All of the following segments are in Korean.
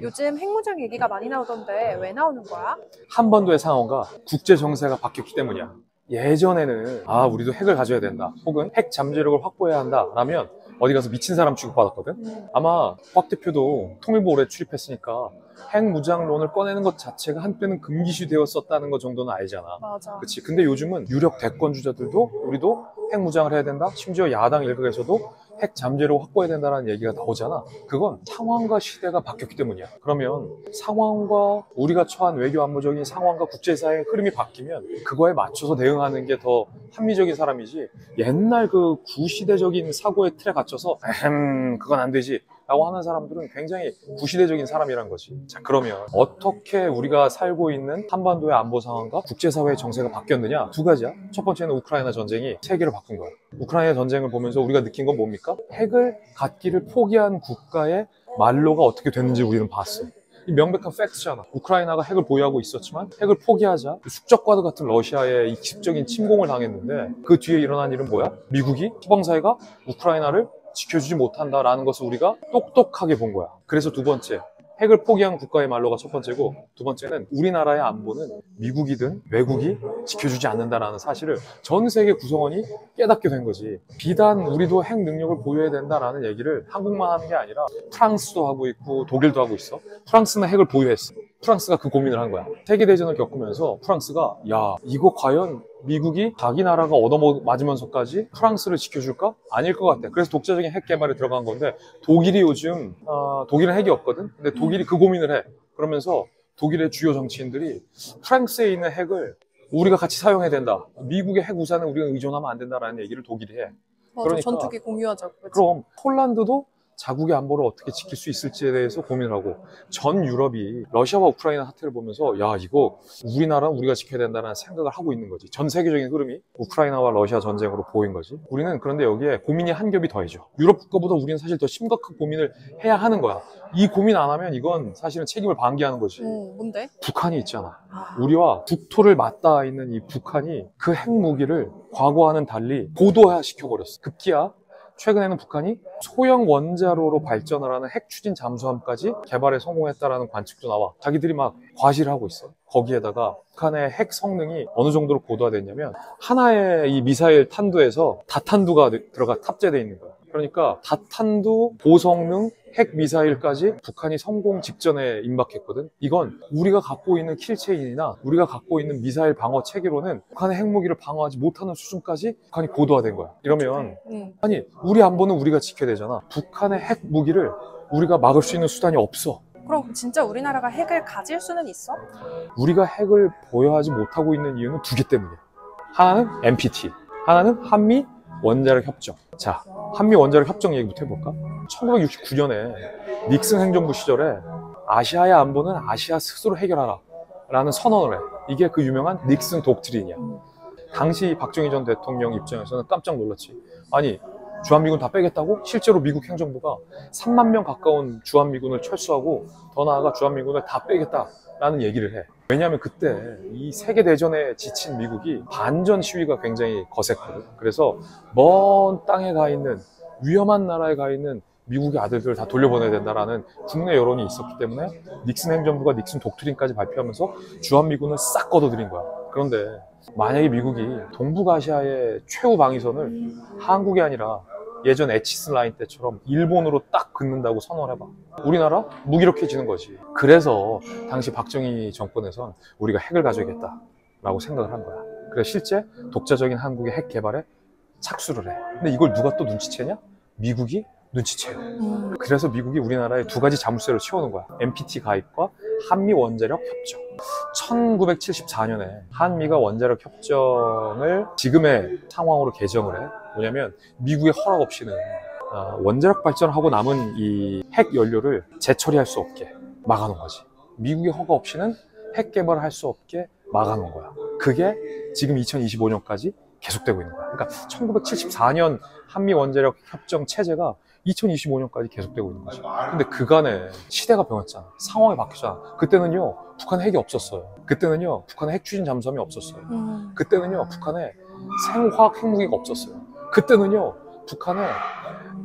요즘 핵무장 얘기가 많이 나오던데 왜 나오는 거야? 한반도의 상황과 국제 정세가 바뀌었기 때문이야. 예전에는 우리도 핵을 가져야 된다, 혹은 핵 잠재력을 확보해야 한다 라면 어디 가서 미친 사람 취급받았거든. 아마 곽 대표도 통일부 오래 출입했으니까 핵무장론을 꺼내는 것 자체가 한때는 금기시되었었다는 것 정도는 알잖아. 맞아. 그치? 근데 요즘은 유력 대권주자들도 우리도 핵무장을 해야 된다, 심지어 야당 일각에서도 핵 잠재력 확보해야 된다는 얘기가 나오잖아. 그건 상황과 시대가 바뀌었기 때문이야. 그러면 상황과 우리가 처한 외교 안보적인 상황과 국제사회의 흐름이 바뀌면 그거에 맞춰서 대응하는 게 더 합리적인 사람이지, 옛날 그 구시대적인 사고의 틀에 갇혀서 그건 안 되지 라고 하는 사람들은 굉장히 구시대적인 사람이란 거지. 자, 그러면 어떻게 우리가 살고 있는 한반도의 안보 상황과 국제사회의 정세가 바뀌었느냐? 두 가지야. 첫 번째는 우크라이나 전쟁이 세계를 바꾼 거야. 우크라이나 전쟁을 보면서 우리가 느낀 건 뭡니까? 핵을 갖기를 포기한 국가의 말로가 어떻게 됐는지 우리는 봤어. 이 명백한 팩트잖아. 우크라이나가 핵을 보유하고 있었지만 핵을 포기하자 숙적과도 같은 러시아의 직접적인 침공을 당했는데, 그 뒤에 일어난 일은 뭐야? 미국이, 서방사회가 우크라이나를 지켜주지 못한다라는 것을 우리가 똑똑하게 본 거야. 그래서 두 번째, 핵을 포기한 국가의 말로가 첫 번째고, 두 번째는 우리나라의 안보는 미국이든 외국이 지켜주지 않는다라는 사실을 전 세계 구성원이 깨닫게 된 거지. 비단 우리도 핵 능력을 보유해야 된다라는 얘기를 한국만 하는 게 아니라 프랑스도 하고 있고 독일도 하고 있어. 프랑스는 핵을 보유했어. 프랑스가 그 고민을 한 거야. 세계대전을 겪으면서 프랑스가 이거 과연 미국이 자기 나라가 얻어맞으면서까지 프랑스를 지켜줄까? 아닐 것 같아. 그래서 독자적인 핵 개발에 들어간 건데, 독일이 요즘 독일은 핵이 없거든. 근데 독일이 그 고민을 해. 그러면서 독일의 주요 정치인들이 프랑스에 있는 핵을 우리가 같이 사용해야 된다, 미국의 핵 우산을 우리가 의존하면 안 된다라는 얘기를 독일이 해. 맞아, 그러니까 전투기 공유하자고. 그치? 그럼 폴란드도 자국의 안보를 어떻게 지킬 수 있을지에 대해서 고민을 하고, 전 유럽이 러시아와 우크라이나 사태를 보면서 이거 우리나라는 우리가 지켜야 된다는 생각을 하고 있는 거지. 전 세계적인 흐름이 우크라이나와 러시아 전쟁으로 보인 거지. 우리는 그런데 여기에 고민이 한 겹이 더해져. 유럽 국가보다 우리는 사실 더 심각한 고민을 해야 하는 거야. 이 고민 안 하면 이건 사실은 책임을 방기하는 거지. 뭔데? 북한이 있잖아. 우리와 국토를 맞닿아 있는 이 북한이 그 핵무기를 과거와는 달리 고도화 시켜버렸어. 급기야 최근에는 북한이 소형 원자로로 발전을 하는 핵 추진 잠수함까지 개발에 성공했다라는 관측도 나와. 자기들이 막 과시를 하고 있어. 거기에다가 북한의 핵 성능이 어느 정도로 고도화됐냐면, 하나의 이 미사일 탄두에서 다탄두가 탑재되어 있는 거야. 그러니까 다탄두, 고성능, 핵 미사일까지 북한이 성공 직전에 임박했거든. 이건 우리가 갖고 있는 킬체인이나 우리가 갖고 있는 미사일 방어 체계로는 북한의 핵무기를 방어하지 못하는 수준까지 북한이 고도화된 거야. 이러면 아니, 우리 안보는 우리가 지켜야 되잖아. 북한의 핵무기를 우리가 막을 수 있는 수단이 없어. 그럼 진짜 우리나라가 핵을 가질 수는 있어? 우리가 핵을 보유하지 못하고 있는 이유는 두 개 때문이야. 하나는 NPT, 하나는 한미 원자력 협정. 자, 한미 원자력 협정 얘기부터 해볼까? 1969년에 닉슨 행정부 시절에 아시아의 안보는 아시아 스스로 해결하라 라는 선언을 해. 이게 그 유명한 닉슨 독트린이야. 당시 박정희 전 대통령 입장에서는 깜짝 놀랐지. 아니, 주한미군 다 빼겠다고? 실제로 미국 행정부가 3만 명 가까운 주한미군을 철수하고, 더 나아가 주한미군을 다 빼겠다라는 얘기를 해. 왜냐하면 그때 이 세계대전에 지친 미국이 반전 시위가 굉장히 거셌거든. 그래서 먼 땅에 가 있는, 위험한 나라에 가 있는 미국의 아들들을 다 돌려보내야 된다라는 국내 여론이 있었기 때문에 닉슨 행정부가 닉슨 독트린까지 발표하면서 주한미군을 싹 걷어들인 거야. 그런데 만약에 미국이 동북아시아의 최후 방위선을 한국이 아니라 예전 에치스 라인 때처럼 일본으로 딱 긋는다고 선언을 해봐. 우리나라 무기력해지는 거지. 그래서 당시 박정희 정권에선 우리가 핵을 가져야겠다라고 생각을 한 거야. 그래서 실제 독자적인 한국의 핵 개발에 착수를 해. 근데 이걸 누가 또 눈치채냐? 미국이 눈치채요. 그래서 미국이 우리나라에 두 가지 자물쇠를 채우는 거야. NPT 가입과 한미 원자력 협정. 1974년에 한미가 원자력 협정을 지금의 상황으로 개정을 해. 뭐냐면 미국의 허락 없이는 원자력 발전하고 남은 이 핵 연료를 재처리할 수 없게 막아놓은 거지. 미국의 허가 없이는 핵 개발을 할 수 없게 막아놓은 거야. 그게 지금 2025년까지 계속되고 있는 거야. 그러니까 1974년 한미 원자력 협정 체제가 2025년까지 계속되고 있는 거죠. 근데 그간에 시대가 변했잖아. 상황이 바뀌었잖아. 그때는요, 북한에 핵이 없었어요. 그때는요, 북한에 핵 추진 잠수함이 없었어요. 그때는요, 북한에 생화학 핵무기가 없었어요. 그때는요, 북한에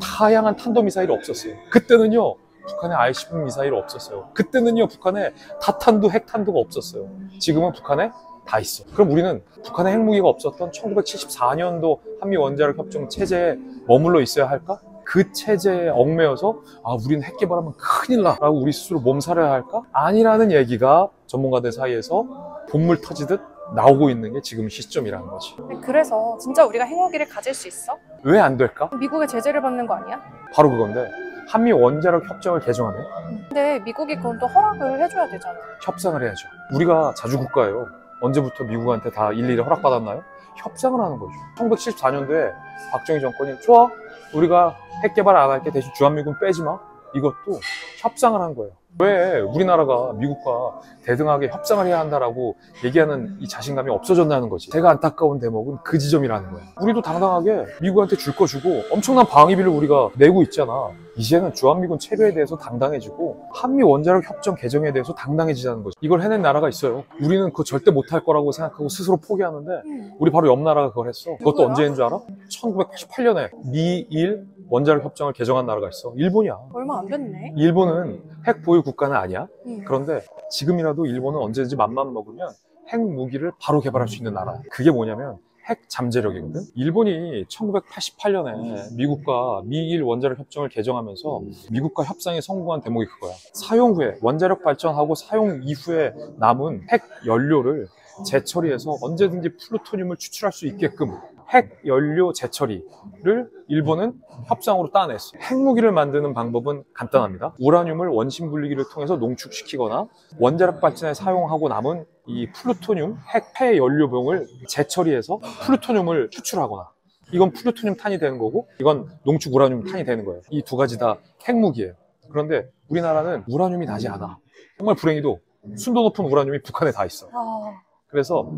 다양한 탄도미사일이 없었어요. 그때는요, 북한에 ICBM 미사일 없었어요. 그때는요, 북한에 다탄도 핵탄두가 없었어요. 지금은 북한에 다 있어. 그럼 우리는 북한에 핵무기가 없었던 1974년도 한미 원자력 협정 체제에 머물러 있어야 할까? 그 체제에 얽매여서 우리는 핵 개발하면 큰일 나라고 우리 스스로 몸살해야 할까? 아니라는 얘기가 전문가들 사이에서 본물 터지듯 나오고 있는 게 지금 시점이라는 거지. 그래서 진짜 우리가 핵무기를 가질 수 있어? 왜 안 될까? 미국의 제재를 받는 거 아니야? 바로 그건데 한미 원자력 협정을 개정하면 근데 미국이 그건 또 허락을 해줘야 되잖아. 협상을 해야죠. 우리가 자주국가예요. 언제부터 미국한테 다 일일이 허락받았나요? 협상을 하는 거죠. 1974년도에 박정희 정권이 좋아, 우리가 핵 개발 안 할게, 대신 주한미군 빼지 마. 이것도 협상을 한 거예요. 왜 우리나라가 미국과 대등하게 협상을 해야 한다라고 얘기하는 이 자신감이 없어졌다는 거지. 제가 안타까운 대목은 그 지점이라는 거예요. 우리도 당당하게 미국한테 줄 거 주고 엄청난 방위비를 우리가 내고 있잖아. 이제는 주한미군 체류에 대해서 당당해지고 한미 원자력 협정 개정에 대해서 당당해지자는 거지. 이걸 해낸 나라가 있어요. 우리는 그거 절대 못할 거라고 생각하고 스스로 포기하는데 우리 바로 옆 나라가 그걸 했어. 그것도 누구야? 언제인 줄 알아? 1988년에 미일 원자력 협정을 개정한 나라가 있어. 일본이야. 얼마 안 됐네. 일본은 핵 보유 국가는 아니야. 응. 그런데 지금이라도 일본은 언제든지 맘만 먹으면 핵 무기를 바로 개발할 수 있는 나라야. 그게 뭐냐면 핵 잠재력이거든. 일본이 1988년에 미국과 미일 원자력 협정을 개정하면서 미국과 협상에 성공한 대목이 그거야. 사용 후에 원자력 발전하고 사용 이후에 남은 핵 연료를 재처리해서 언제든지 플루토늄을 추출할 수 있게끔 핵 연료 재처리를 일본은 협상으로 따냈어. 핵무기를 만드는 방법은 간단합니다. 우라늄을 원심 분리기를 통해서 농축시키거나 원자력 발전에 사용하고 남은 이 플루토늄 핵 폐 연료병을 재처리해서 플루토늄을 추출하거나, 이건 플루토늄 탄이 되는 거고 이건 농축 우라늄 탄이 되는 거예요. 이 두 가지 다 핵무기예요. 그런데 우리나라는 우라늄이 나지 않아. 정말 불행히도 순도 높은 우라늄이 북한에 다 있어. 그래서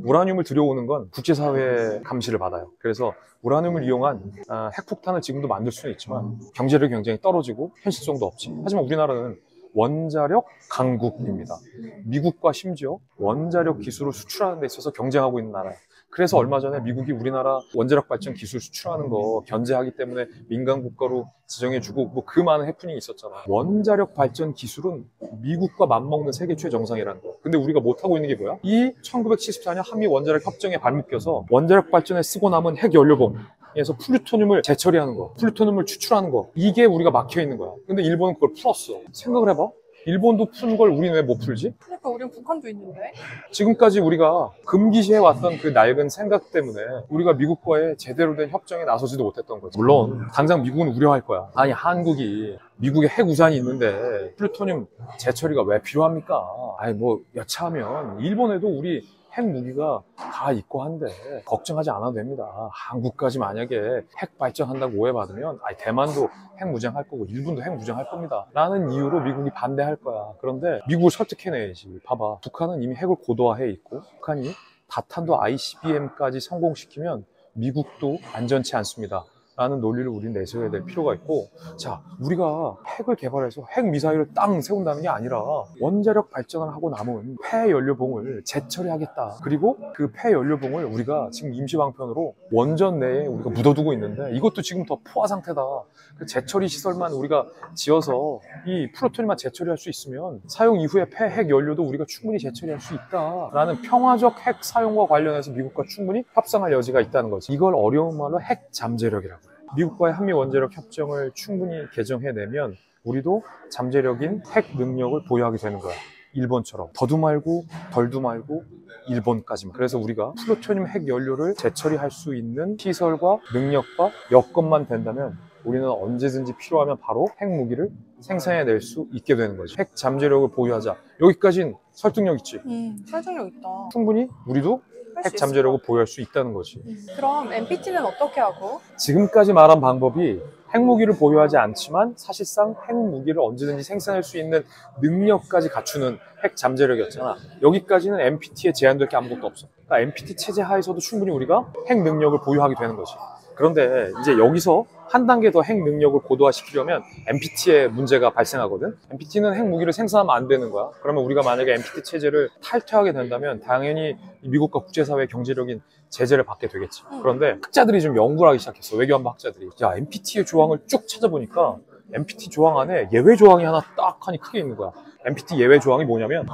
우라늄을 들여오는 건 국제사회의 감시를 받아요. 그래서 우라늄을 이용한 핵폭탄을 지금도 만들 수는 있지만 경제력이 굉장히 떨어지고 현실성도 없지. 하지만 우리나라는 원자력 강국입니다. 미국과 심지어 원자력 기술을 수출하는 데 있어서 경쟁하고 있는 나라예요. 그래서 얼마 전에 미국이 우리나라 원자력 발전 기술 수출하는 거 견제하기 때문에 민간 국가로 지정해주고 뭐 그 많은 해프닝이 있었잖아. 원자력 발전 기술은 미국과 맞먹는 세계 최정상이라는 거. 근데 우리가 못하고 있는 게 뭐야? 이 1974년 한미 원자력 협정에 발목 껴서 원자력 발전에 쓰고 남은 핵 연료봉 에서 플루토늄을 재처리하는 거, 플루토늄을 추출하는 거, 이게 우리가 막혀 있는 거야. 근데 일본은 그걸 풀었어. 생각을 해봐. 일본도 푼 걸 우리는 왜 못 풀지? 그러니까 우린 북한도 있는데. 지금까지 우리가 금기시해왔던 그 낡은 생각 때문에 우리가 미국과의 제대로 된 협정에 나서지도 못했던 거지. 물론 당장 미국은 우려할 거야. 아니, 한국이 미국에 핵 우산이 있는데 플루토늄 재처리가 왜 필요합니까? 아니, 뭐 여차하면 일본에도 우리 핵 무기가 다 있고 한데 걱정하지 않아도 됩니다. 한국까지 만약에 핵 발전한다고 오해받으면 대만도 핵 무장할 거고 일본도 핵 무장할 겁니다 라는 이유로 미국이 반대할 거야. 그런데 미국을 설득해내야지. 봐봐, 북한은 이미 핵을 고도화해 있고 북한이 다탄도 ICBM까지 성공시키면 미국도 안전치 않습니다 라는 논리를 우리는 내세워야 될 필요가 있고, 자, 우리가 핵을 개발해서 핵 미사일을 땅 세운다는 게 아니라 원자력 발전을 하고 남은 폐 연료봉을 재처리하겠다. 그리고 그 폐 연료봉을 우리가 지금 임시방편으로 원전 내에 우리가 묻어두고 있는데 이것도 지금 더 포화 상태다. 그 재처리 시설만 우리가 지어서 이 플루토늄만 재처리할 수 있으면 사용 이후에 폐 핵 연료도 우리가 충분히 재처리할 수 있다라는 평화적 핵 사용과 관련해서 미국과 충분히 협상할 여지가 있다는 거지. 이걸 어려운 말로 핵 잠재력이라고 해요. 미국과의 한미 원자력 협정을 충분히 개정해내면 우리도 잠재력인 핵 능력을 보유하게 되는 거야. 일본처럼 더도 말고 덜도 말고 일본까지만. 그래서 우리가 플루토늄 핵 연료를 재처리할 수 있는 시설과 능력과 여건만 된다면 우리는 언제든지 필요하면 바로 핵무기를 생산해낼 수 있게 되는 거지. 핵 잠재력을 보유하자. 여기까지는 설득력 있지. 설득력 있다. 충분히 우리도 핵 잠재력을 보유할 수 있다는 거지. 그럼 NPT는 어떻게 하고? 지금까지 말한 방법이 핵무기를 보유하지 않지만 사실상 핵무기를 언제든지 생산할 수 있는 능력까지 갖추는 핵 잠재력이었잖아. 여기까지는 NPT에 제한될 게 아무것도 없어. 그러니까 NPT 체제 하에서도 충분히 우리가 핵 능력을 보유하게 되는 거지. 그런데 이제 여기서 한 단계 더 핵 능력을 고도화시키려면 NPT에 문제가 발생하거든. NPT는 핵무기를 생산하면 안 되는 거야. 그러면 우리가 만약에 NPT 체제를 탈퇴하게 된다면 당연히 미국과 국제사회의 경제력인 제재를 받게 되겠지. 그런데 학자들이 좀 연구를 하기 시작했어. 외교안보 학자들이. 야, NPT의 조항을 쭉 찾아보니까 NPT 조항 안에 예외 조항이 하나 딱 하니 크게 있는 거야. NPT 예외 조항이 뭐냐면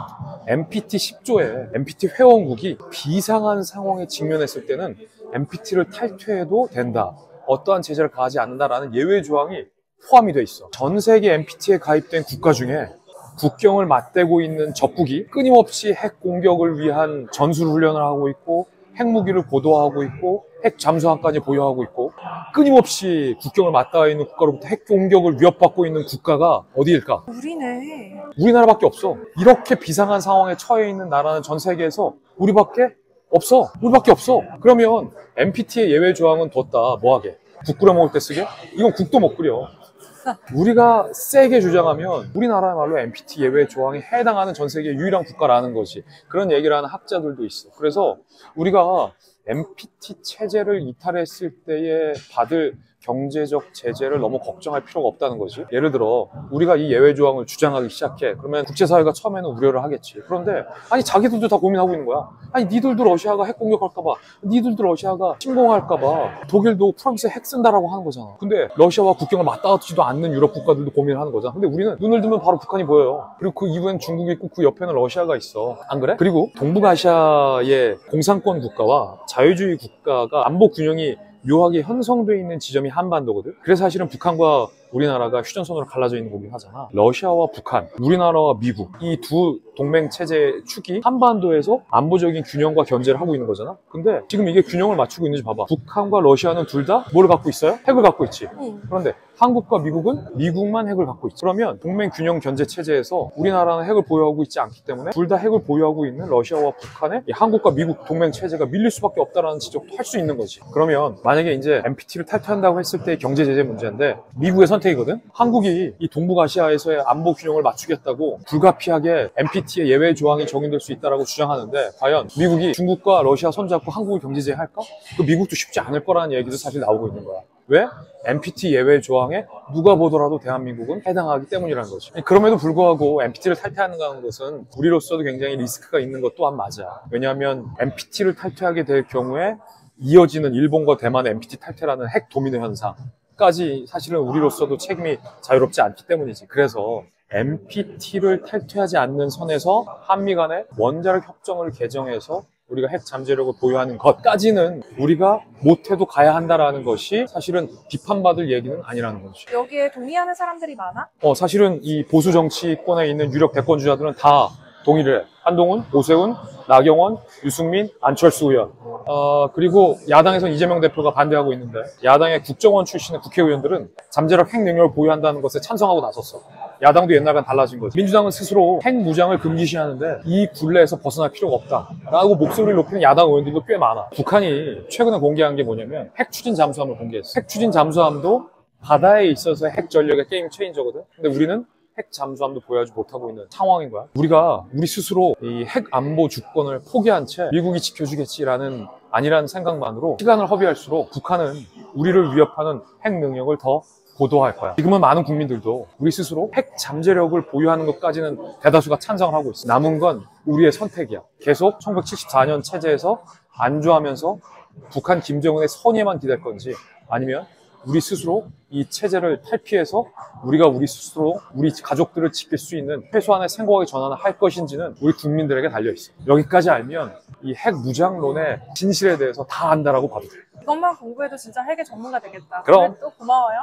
NPT 10조에 NPT 회원국이 비상한 상황에 직면했을 때는 NPT를 탈퇴해도 된다. 어떠한 제재를 가하지 않는다라는 예외 조항이 포함이 돼 있어. 전 세계 NPT에 가입된 국가 중에 국경을 맞대고 있는 적국이 끊임없이 핵 공격을 위한 전술 훈련을 하고 있고 핵무기를 보도하고 있고 핵 잠수함까지 보유하고 있고 끊임없이 국경을 맞닿아 있는 국가로부터 핵 공격을 위협받고 있는 국가가 어디일까? 우리네. 우리나라밖에 없어. 이렇게 비상한 상황에 처해 있는 나라는 전 세계에서 우리밖에 없어. 우리밖에 없어. 그러면 NPT의 예외 조항은 뒀다. 뭐하게? 국 끓여 먹을 때 쓰게? 이건 국도 못 끓여. 우리가 세게 주장하면 우리나라야말로 NPT 예외 조항에 해당하는 전 세계 유일한 국가라는 거지. 그런 얘기를 하는 학자들도 있어. 그래서 우리가 NPT 체제를 이탈했을 때에 받을 경제적 제재를 너무 걱정할 필요가 없다는 거지. 예를 들어 우리가 이 예외 조항을 주장하기 시작해. 그러면 국제사회가 처음에는 우려를 하겠지. 그런데 아니 자기들도 다 고민하고 있는 거야. 아니 니들도 러시아가 핵 공격할까 봐, 니들도 러시아가 침공할까 봐 독일도 프랑스에 핵 쓴다라고 하는 거잖아. 근데 러시아와 국경을 맞닿지도 않는 유럽 국가들도 고민을 하는 거잖아. 근데 우리는 눈을 뜨면 바로 북한이 보여요. 그리고 그 이후엔 중국이 있고 그 옆에는 러시아가 있어. 안 그래? 그리고 동북아시아의 공산권 국가와 자유주의 국가가 안보 균형이 묘하게 형성되어 있는 지점이 한반도거든. 그래서 사실은 북한과 우리나라가 휴전선으로 갈라져 있는 거긴 하잖아. 러시아와 북한, 우리나라와 미국 이 두 동맹 체제의 축이 한반도에서 안보적인 균형과 견제를 하고 있는 거잖아. 근데 지금 이게 균형을 맞추고 있는지 봐봐. 북한과 러시아는 둘 다 뭘 갖고 있어요? 핵을 갖고 있지. 그런데 한국과 미국은 미국만 핵을 갖고 있지. 그러면 동맹 균형 견제 체제에서 우리나라는 핵을 보유하고 있지 않기 때문에 둘 다 핵을 보유하고 있는 러시아와 북한의 이 한국과 미국 동맹 체제가 밀릴 수밖에 없다라는 지적도 할 수 있는 거지. 그러면 만약에 이제 NPT를 탈퇴한다고 했을 때 경제 제재 문제인데 미국의 선택이거든. 한국이 이 동북아시아에서의 안보 균형을 맞추겠다고 불가피하게 NPT의 예외 조항이 적용될 수 있다라고 주장하는데 과연 미국이 중국과 러시아 손잡고 한국을 경제 제재할까? 그 미국도 쉽지 않을 거라는 얘기도 사실 나오고 있는 거야. 왜? NPT 예외 조항에 누가 보더라도 대한민국은 해당하기 때문이라는 거지. 그럼에도 불구하고 NPT를 탈퇴하는 것은 우리로서도 굉장히 리스크가 있는 것 또한 맞아. 왜냐하면 NPT를 탈퇴하게 될 경우에 이어지는 일본과 대만의 NPT 탈퇴라는 핵 도미노 현상까지 사실은 우리로서도 책임이 자유롭지 않기 때문이지. 그래서 NPT를 탈퇴하지 않는 선에서 한미 간의 원자력 협정을 개정해서 우리가 핵 잠재력을 보유하는 것까지는 우리가 못해도 가야 한다라는 것이 사실은 비판받을 얘기는 아니라는 거지. 여기에 동의하는 사람들이 많아? 사실은 이 보수 정치권에 있는 유력 대권주자들은 다 동의를 해. 한동훈, 오세훈, 나경원, 유승민, 안철수 의원. 그리고 야당에서는 이재명 대표가 반대하고 있는데 야당의 국정원 출신의 국회의원들은 잠재력 핵 능력을 보유한다는 것에 찬성하고 나섰어. 야당도 옛날과는 달라진 거지. 민주당은 스스로 핵 무장을 금기시하는데 이 굴레에서 벗어날 필요가 없다라고 목소리를 높이는 야당 의원들도 꽤 많아. 북한이 최근에 공개한 게 뭐냐면 핵 추진 잠수함을 공개했어. 핵 추진 잠수함도 바다에 있어서 핵 전력의 게임 체인저거든. 근데 우리는 핵 잠수함도 보유하지 못하고 있는 상황인 거야. 우리가 우리 스스로 이 핵 안보 주권을 포기한 채 미국이 지켜주겠지라는 아니라는 생각만으로 시간을 허비할수록 북한은 우리를 위협하는 핵 능력을 더 고도화할 거야. 지금은 많은 국민들도 우리 스스로 핵 잠재력을 보유하는 것까지는 대다수가 찬성을 하고 있어. 남은 건 우리의 선택이야. 계속 1974년 체제에서 안주하면서 북한 김정은의 선의에만 기댈 건지 아니면 우리 스스로 이 체제를 탈피해서 우리가 우리 스스로 우리 가족들을 지킬 수 있는 최소한의 생각의 전환을 할 것인지는 우리 국민들에게 달려있어. 여기까지 알면 이 핵 무장론의 진실에 대해서 다 안다라고 봐도 돼. 이것만 공부해도 진짜 핵의 전문가 되겠다. 그럼. 또 고마워요.